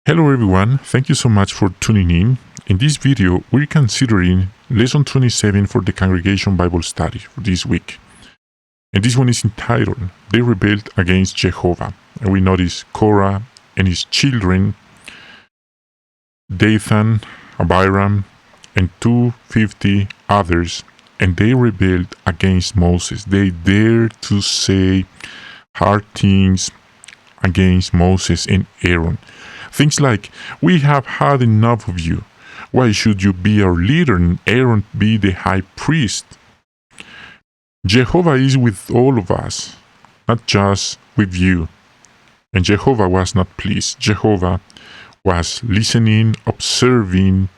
Hello everyone, thank you so much for tuning in. In this video, we're considering Lesson 27 for the Congregation Bible Study for this week. And this one is entitled, They Rebelled Against Jehovah. And we notice Korah and his children, Dathan, Abiram, and 250 others, and they rebelled against Moses. They dared to say hard things against Moses and Aaron. Things like, we have had enough of you. Why should you be our leader and Aaron be the high priest? Jehovah is with all of us, not just with you. And Jehovah was not pleased. Jehovah was listening, observing,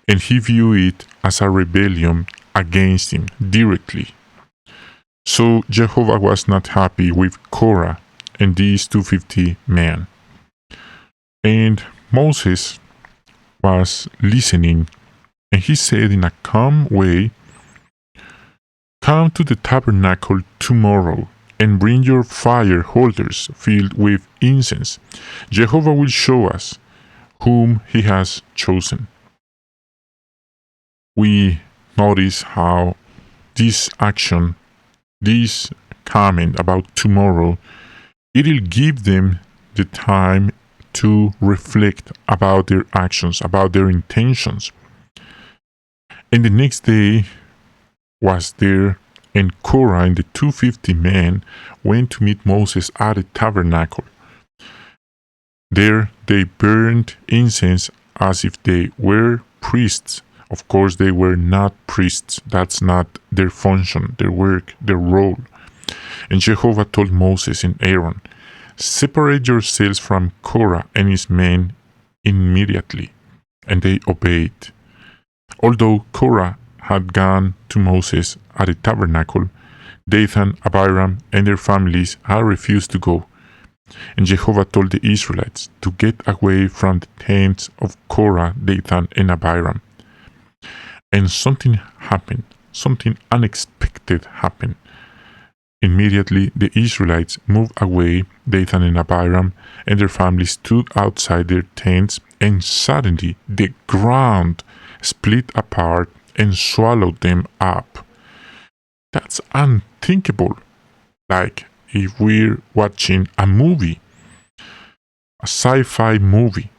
and he viewed it as a rebellion against him directly. So Jehovah was not happy with Korah and these 250 men. And Moses was listening, and he said in a calm way, "Come to the tabernacle tomorrow and bring your fire holders filled with incense. Jehovah will show us whom he has chosen." We notice how this action, this comment about tomorrow, it'll give them the time to reflect about their actions, about their intentions. And the next day was there, and Korah and the 250 men went to meet Moses at the tabernacle. There they burned incense as if they were priests. Of course, they were not priests. That's not their function, their work, their role. And Jehovah told Moses and Aaron, "Separate yourselves from Korah and his men immediately." And they obeyed. Although Korah had gone to Moses at the tabernacle, Dathan, Abiram, and their families had refused to go. And Jehovah told the Israelites to get away from the tents of Korah, Dathan, and Abiram. And something happened. Something unexpected happened. Immediately, the Israelites moved away. Dathan and Abiram and their families stood outside their tents, and suddenly the ground split apart and swallowed them up. That's unthinkable. Like if we're watching a movie, a sci-fi movie.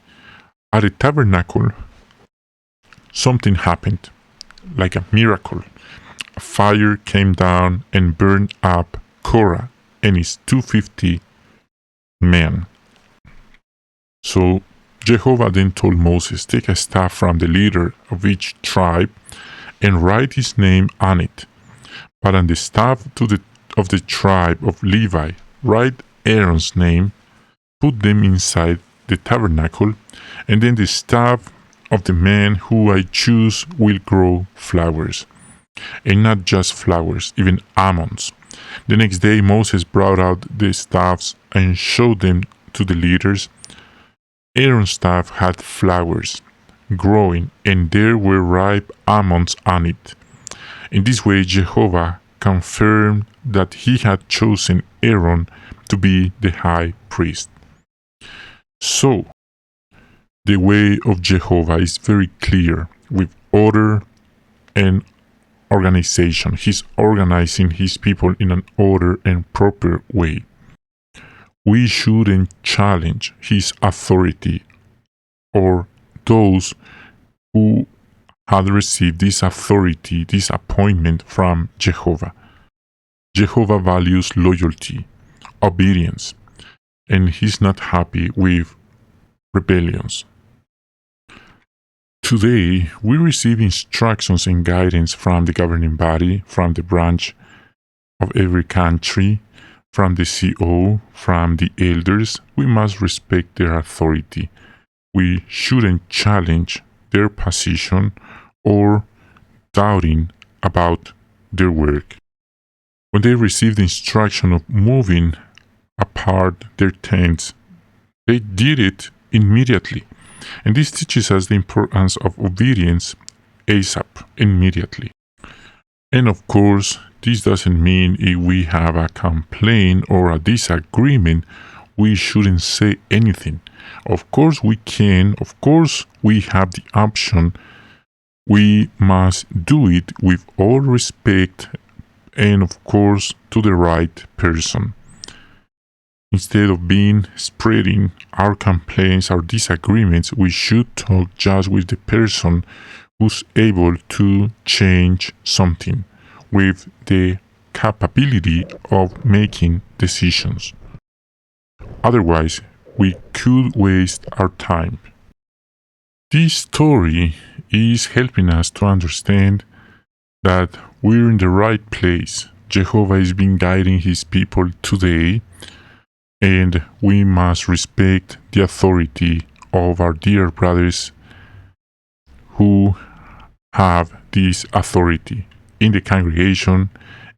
At the tabernacle, something happened, like a miracle. A fire came down and burned up Korah and his 250 men. So Jehovah then told Moses, "Take a staff from the leader of each tribe and write his name on it. But on the staff of the tribe of Levi, write Aaron's name, put them inside the tabernacle, and then the staff of the man who I choose will grow flowers. And not just flowers, even almonds." The next day Moses brought out the staffs and showed them to the leaders. Aaron's staff had flowers growing, and there were ripe almonds on it. In this way Jehovah confirmed that he had chosen Aaron to be the high priest. So, the way of Jehovah is very clear, with order and organization. He's organizing his people in an order and proper way. We shouldn't challenge his authority or those who had received this authority, this appointment from Jehovah. Jehovah values loyalty, obedience, and he's not happy with rebellions. Today, we receive instructions and guidance from the governing body, from the branch of every country, from the CO, from the elders. We must respect their authority. We shouldn't challenge their position or doubting about their work. When they received the instruction of moving apart their tents, they did it immediately. And this teaches us the importance of obedience ASAP, immediately. And of course, this doesn't mean if we have a complaint or a disagreement, we shouldn't say anything. Of course we can, of course we have the option. We must do it with all respect and of course to the right person. Instead of spreading our complaints, our disagreements, we should talk just with the person who's able to change something with the capability of making decisions. Otherwise, we could waste our time. This story is helping us to understand that we're in the right place. Jehovah has been guiding his people today, and we must respect the authority of our dear brothers who have this authority in the congregation,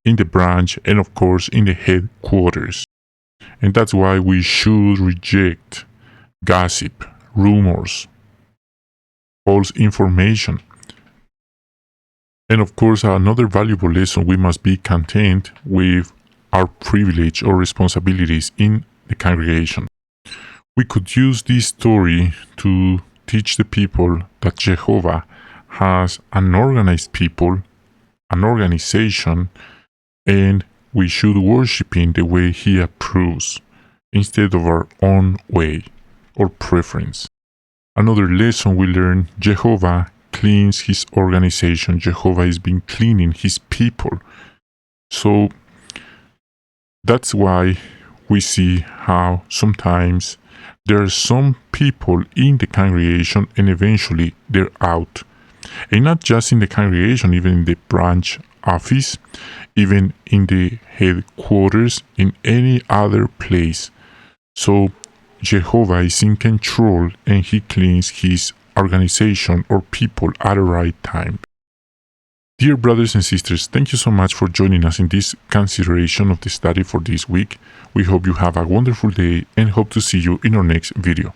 in the branch, and of course in the headquarters. And that's why we should reject gossip, rumors, false information. And of course, another valuable lesson, we must be content with our privilege or responsibilities in the congregation. We could use this story to teach the people that Jehovah has an organized people, an organization, and we should worship in the way he approves instead of our own way or preference. Another lesson we learn, Jehovah cleans his organization. Jehovah has been cleaning his people. So that's why we see how sometimes there are some people in the congregation and eventually they're out. And not just in the congregation, even in the branch office, even in the headquarters, in any other place. So Jehovah is in control and he cleans his organization or people at the right time. Dear brothers and sisters, thank you so much for joining us in this consideration of the study for this week. We hope you have a wonderful day and hope to see you in our next video.